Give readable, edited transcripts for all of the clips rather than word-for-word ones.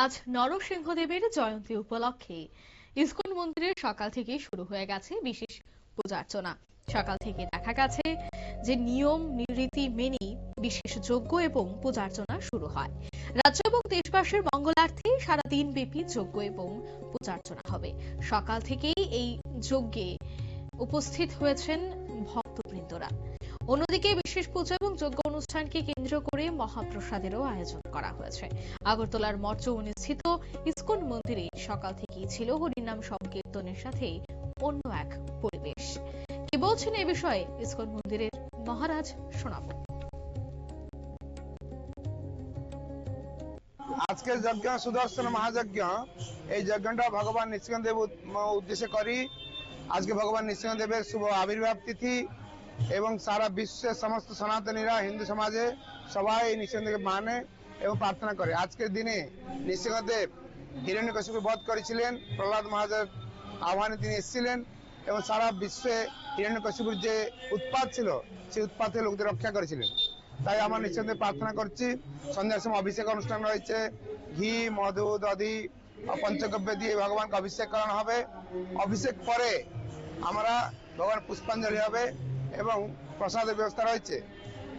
আজ নরসিংহদেবের জয়ন্তী উপলক্ষে ইসকন মন্দিরে সকাল থেকে শুরু হয়ে গেছে বিশেষ পূজার্চনা। সকাল থেকে দেখা গেছে যে নিয়ম রীতি মেনেই বিশেষ যজ্ঞ এবং পূজার্চনা শুরু হয়। রাজ্য এবং দেশবাসীর মঙ্গলার্থে সারাদিন ব্যাপী যজ্ঞ এবং পূজার্চনা হবে। সকাল থেকেই এই যজ্ঞে উপস্থিত হয়েছেন ভক্তবৃন্দরা। অন্যদিকে বিশেষ পূজা এবং যজ্ঞ অনুষ্ঠানকে কেন্দ্র করে মহাপ্রসাদেরও আয়োজন করা হয়েছে। আগরতলার মঠচৌনি স্থিত ইসকন মন্দিরে সকাল থেকেই ছিল হরিনাম সংকীর্তনের সাথে অন্য এক পরিবেশ। কি বলছেন এ বিষয়ে ইসকন মন্দিরের মহারাজ, শোনাবো। আজকের যজ্ঞ সুদর্শন মহাযজ্ঞ, এই যজ্ঞটা ভগবান নৃসিংহদেব উদ্দেশ্যে করি। আজকে ভগবান নৃসিংহদেবের শুভ আবির্ভাব তিথি এবং সারা বিশ্বের সমস্ত সনাতনীরা হিন্দু সমাজে সবাই নৃসিংহদেবকে মানে এবং প্রার্থনা করে। আজকের দিনে নৃসিংহদেব হিরণ্যকশিপু বধ করেছিলেন, প্রহ্লাদ মহারাজের আহ্বানে তিনি এসেছিলেন এবং সারা বিশ্বে হিরণ্যকশিপুর যে উৎপাত ছিল সেই উৎপাত থেকে লোকদের রক্ষা করেছিলেন। তাই আমার নৃসিংহদেব প্রার্থনা করছি। সন্ধ্যার সময় অভিষেক অনুষ্ঠান রয়েছে, ঘি মধু দধি পঞ্চগব্য দিয়ে ভগবানকে অভিষেক করানো হবে। অভিষেক পরে আমরা ভগবান পুষ্পাঞ্জলি হবে এবং প্রসাদের ব্যবস্থা রয়েছে।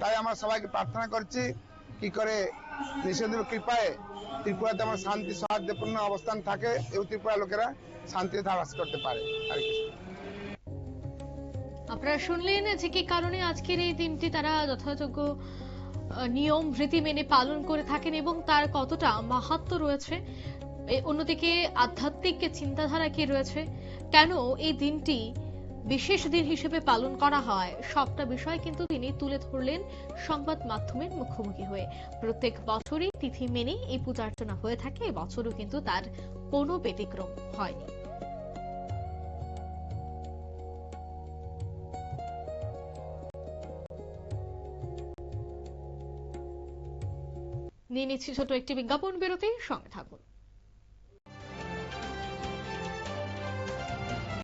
তাই আমরা সবাইকে প্রার্থনা করছি কি করে নৃসিংহদেবের কৃপায় ত্রিপুরাতে আমার শান্তি সৌহার্দ্যপূর্ণ অবস্থান থাকে এবং ত্রিপুরা লোকেরা শান্তিতে বাস করতে পারে। আর কি আপনারা শুনলেন যে কি কারণে আজকের এই দিনটি তারা যথাযোগ্য নিয়ম রীতি মেনে পালন করে থাকেন এবং তার কতটা মাহাত্ম্য রয়েছে। অন্যদিকে আধ্যাত্মিক চিন্তাধারা কি রয়েছে, কেন এই দিনটি বিশেষ দিন হিসেবে পালন করা হয়, সবটা বিষয় কিন্তু তিনি তুলে ধরলেন সংবাদ মাধ্যমের মুখোমুখি হয়ে। প্রত্যেক বছরই তিথি মেনে এই পূজার্চনা হয়ে থাকে, এবছরও কিন্তু তার কোনো ব্যতিক্রম হয়নি। নিয়ে নিচ্ছি ছোট একটি বিজ্ঞাপন বিরতি, সঙ্গে থাকুন।